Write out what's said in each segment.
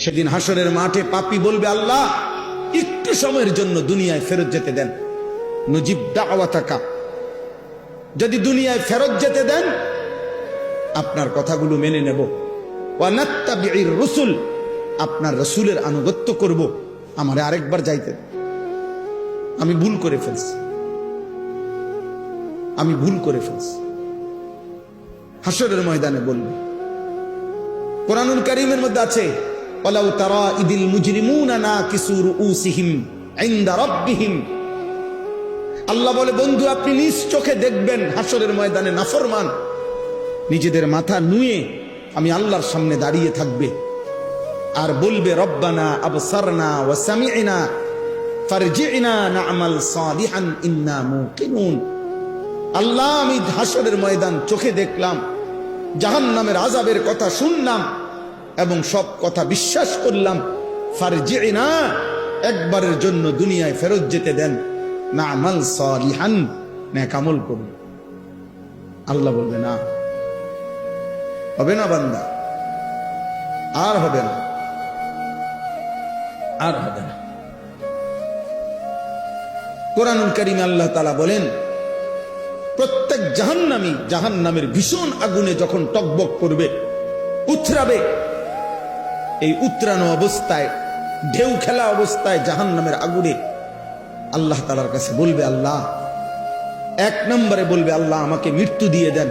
সেদিন হাসরের মাঠে পাপী বলবে, আল্লাহ একটু সময়ের জন্য দুনিয়ায় ফেরত যেতে দেন, নুজিব দাওয়াতাকা, যদি দুনিয়ায় ফেরত যেতে দেন আপনার কথাগুলো মেনে নেব, ওয়া নাত্তাবিউর রাসূল, আপনার রাসূলের আনুগত্য করব, আমারে আরেকবার যাইতে দেন, আমি ভুল করে ফেলছি, আমি ভুল করে ফেলছি। হাসরের ময়দানে বলবে। কোরআনুল কারীমের মধ্যে আছে, ওয়ালাউ তারা ইদিল মুজরিমুনা নাকিসু রুউসিহিম ইনদা রাব্বিহিম, আল্লাহ বলে বন্ধু আপনি নিজ চোখে দেখবেন হাসরের ময়দানে নাফরমান নিজেদের মাথা নুয়ে আমি আল্লাহর সামনে দাঁড়িয়ে থাকবে আর বলবে, রব্বানা আবসারনা ওয়া সামি'না ফারজি'না না'মাল সালিহান ইন্না মুকিনুন। আল্লাহ আমি হাসরের ময়দান চোখে দেখলাম, জাহান্নামের আযাবের কথা শুনলাম এবং সব কথা বিশ্বাস করলাম, ফারজি'না, একবারের জন্য দুনিয়ায় ফেরত যেতে দেন, না'মাল সালিহান, নেক আমল করব। আল্লাহ বলবে না, হবে না বান্দা, আর হবে না, আর হবে না। কোরআনুল কারীমে আল্লাহ তাআলা বলেন, প্রত্যেক জাহান্নামী জাহান্নামের ভীষণ আগুনে যখন টকবক করবে, উতরাবে, এই উতরানো অবস্থায়, ঢেউ খেলা অবস্থায় জাহান্নামের আগুনে আল্লাহ তাআলার কাছে বলবে, আল্লাহ, এক নম্বরে বলবে, আল্লাহ আমাকে মৃত্যু দিয়ে দেন।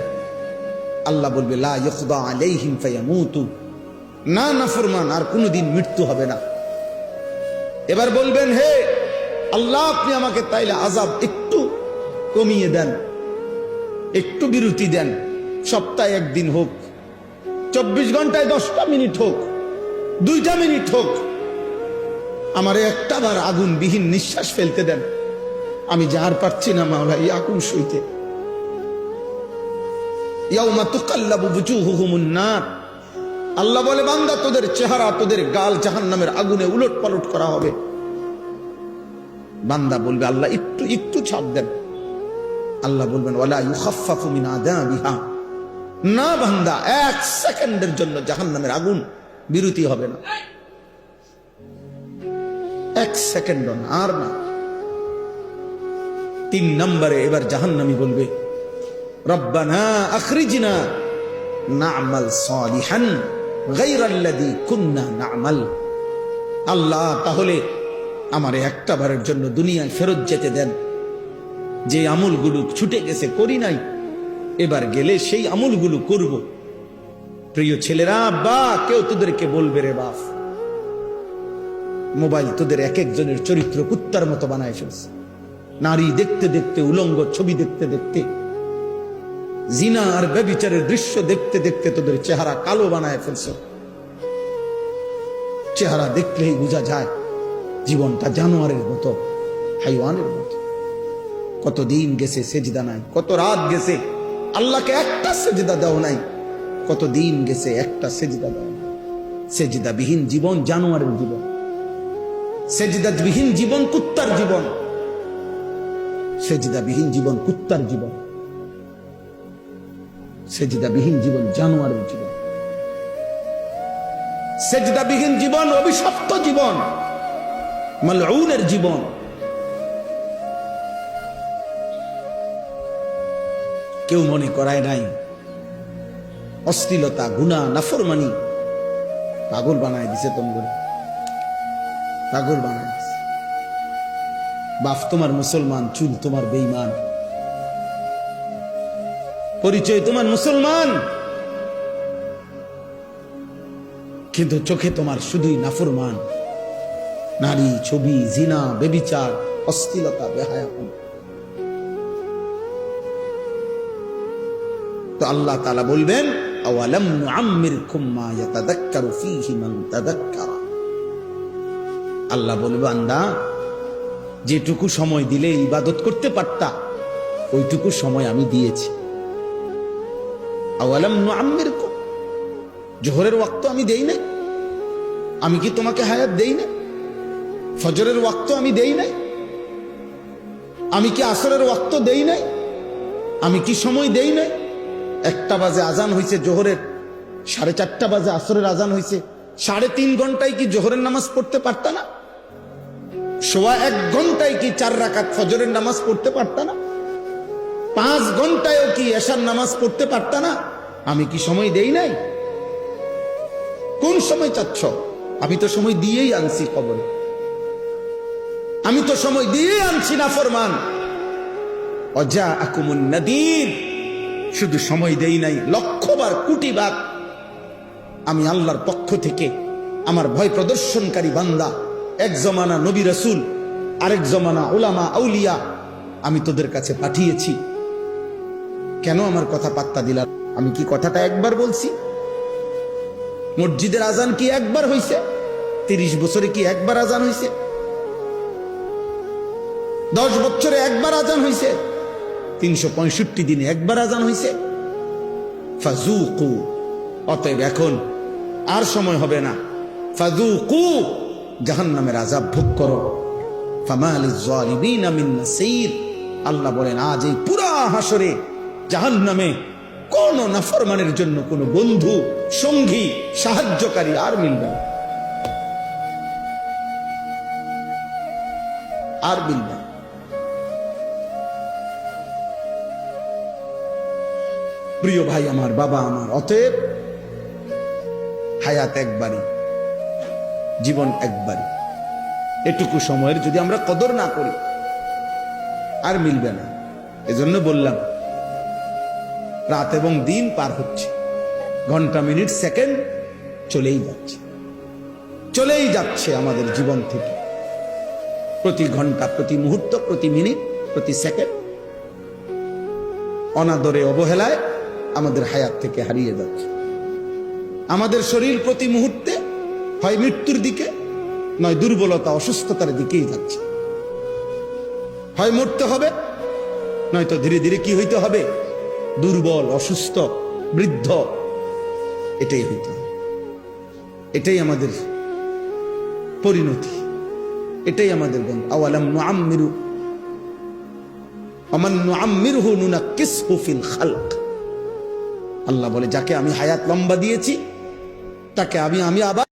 আল্লাহ বলবে, লা ইউকদা আলাইহিম ফায়ামুতু, না নাফরমান, আর কোনোদিন মৃত্যু হবে না। এবার বলবেন, হে আল্লাহ আপনি আমাকে তাইলে আযাব একটু কমিয়ে দেন, একটু বিরতি দেন, সপ্তাহে একদিন হোক, 24 ঘন্টায় 10টা মিনিট হোক, 2টা মিনিট হোক, আমারে একটা বার আগুন বিহীন নিঃশ্বাস ফেলতে দেন, আমি যার পারছি না মাওলা এই আগুন সইতে। ইয়াউমা তুকাল্লাবু বুজুহুহুমুন নার, আল্লাহ বলে বান্দা তোদের চেহারা, তোদের গাল জাহান্নামের আগুনে উলট পালট করা হবে। বান্দা বলবে, আল্লাহ একটু একটু ছাড় দেন। আল্লাহ বলবেন, ওয়ালা ইউখাফফাফু মিন আযাবিহা, না বান্দা, 1 সেকেন্ডের জন্য জাহান্নামের আগুন বিরতি হবে না, 1 সেকেন্ড না, আর না। 3 নম্বরে এবার জাহান্নামী বলবে, রব্বানা আখরিজনা না'মাল সালিহান গায়রাল্লাযী কুন্না না'মাল, আল্লাহ তাহলে আমারে একটা বারের জন্য দুনিয়ায় ফেরত যেতে দেন, যে আমলগুলো ছুটে গেছে করি নাই, এবার গেলে সেই আমলগুলো করব। প্রিয় ছেলেরা, বা কেউ তোদেরকে বলবে, রে বাপ, মোবাইল তোদের এক একজনের চরিত্র কুত্তার মতো বানায় ফেলছে, নারী দেখতে দেখতে, উলঙ্গ ছবি দেখতে দেখতে, জিনা আর ব্যভিচারের দৃশ্য দেখতে দেখতে তোদের চেহারা কালো বানায় ফেলছে। চেহারা দেখলেই বোঝা যায় জীবনটা জানোয়ারের মতো, হাইওয়ানের মতো। কতদিন গেছে সেজদা নাই, কত রাত গেছে আল্লাহকে একটা সেজদা দাও নাই, কত দিন গেছে একটা সেজদা দাও নাই। সেজদা বিহীন জীবন জানোয়ারের জীবন, সেজদা বিহীন জীবন কুত্তার জীবন, সেজদা বিহীন জীবন কুত্তার জীবন, সেজদা বিহীন জীবন জানোয়ারের জীবন, সেজদা বিহীন জীবন অভিশপ্ত জীবন, মালউনের জীবন। কেউ মনে করায় নাই অশ্লীলতা, গুনাহ, নাফরমানি পাগল বানায় দিছে, তোমার পাগল বানায় দিছে। বাপ তোমার মুসলমান, চুল তোমার বেঈমান, পরিচয় তোমার মুসলমান, কিন্তু চোখে তোমার শুধুই নাফরমান, নারী, ছবি, জিনা, ব্যভিচার, অশ্লীলতা, বেহায়াপন। তো আল্লাহ তাআলা বলবেন, আওয়ালাম নুআম্মিরকুম মা ইয়াতাযাক্কারু ফীহি মান তাযাক্কারা, আল্লাহ বলবে, বান্দা যেটুকু সময় দিলে ইবাদত করতে পারতা ওইটুকু সময় আমি দিয়েছি। আওয়ালাম নুআম্মিরকুম, জোহরের ওয়াক্ত আমি দেই নাই? আমি কি তোমাকে হায়াত দেই না? ফজরের ওয়াক্ত আমি দেই নাই? আমি কি আসরের ওয়াক্ত দেই নাই? আমি কি সময় দেই নাই? 1টা বাজে আজান হয়েছে জোহরের, 4:30 বাজে আসরের আজান হয়েছে, 3.5 ঘন্টায় কি জোহরের নামাজ পড়তে পারতা না? 1.25 ঘন্টায় কি 4 রাকাত ফজরের নামাজ পড়তে পারতা না? 5 ঘন্টায়ও কি এশার নামাজ পড়তে পারতা না? আমি কি সময় দেই নাই? কোন সময় চাচ্ছ? আমি তো সময় দিয়েই আনছি কবরে, আমি তো সময় দিয়েই আনছি না ফরমান। অজাআকুমুন নাদির, শুধু সময় দেই নাই, লক্ষবার কোটিবার আমি আল্লাহর পক্ষ থেকে আমার ভয় প্রদর্শনকারী বান্দা, এক জমানা নবী রাসূল, আরেক জমানা উলামা আউলিয়া আমি তোদের কাছে পাঠিয়েছি। কেন আমার কথা পাত্তা দিলা? আমি কি কথাটা একবার বলছি? মসজিদের আজান কি একবার হইছে? 30 বছরে কি একবার আজান হইছে? 10 বছরে একবার আজান হইছে? 365 দিনে একবার আজান হইছে? ফাযুকু, অতএব এখন আর সময় হবে না। ফাযুকু, জাহান্নামের আযাব ভোগ করো। ফামা লিয-যালিমিনা মিন নাসীর, আল্লাহ বলেন আজ এই পুরা হাসরে জাহান্নামে কোন নাফরমানের জন্য কোনো বন্ধু, সঙ্গী, সাহায্যকারী আর মিলবে না, আর মিলবে না। প্রিয় ভাই আমার, বাবা আমার, অতএব হায়াত একবারই, জীবন একবারই। এটুকু সময়ের যদি আমরা কদর না করি আর মিলবে না। এজন্য বললাম রাত এবং দিন পার হচ্ছে, ঘন্টা মিনিট সেকেন্ড চলেই যাচ্ছে, চলেই যাচ্ছে আমাদের জীবন থেকে। প্রতি ঘন্টা, প্রতি মুহূর্ত, প্রতি মিনিট, প্রতি সেকেন্ড অনাদরে, অবহেলায় আমাদের হায়াত থেকে হারিয়ে যাচ্ছে। আমাদের শরীর প্রতি মুহূর্তে হয় মৃত্যুর দিকে, নয় দুর্বলতা, অসুস্থতার দিকেই যাচ্ছে। হয় মরতে হবে, নয়তো ধীরে ধীরে কি হইতে হবে? দুর্বল, অসুস্থ, বৃদ্ধ, এটাই হইতে হবে। এটাই আমাদের পরিণতি, এটাই আমাদের গন্ধ। আওয়ালাম নুআম্মিরু ওমান নুআম্মিরহু নুনাক্কিসহু ফিল খালক। আল্লাহ বলে যাকে আমি হায়াত লম্বা দিয়েছি তাকে আমি আবার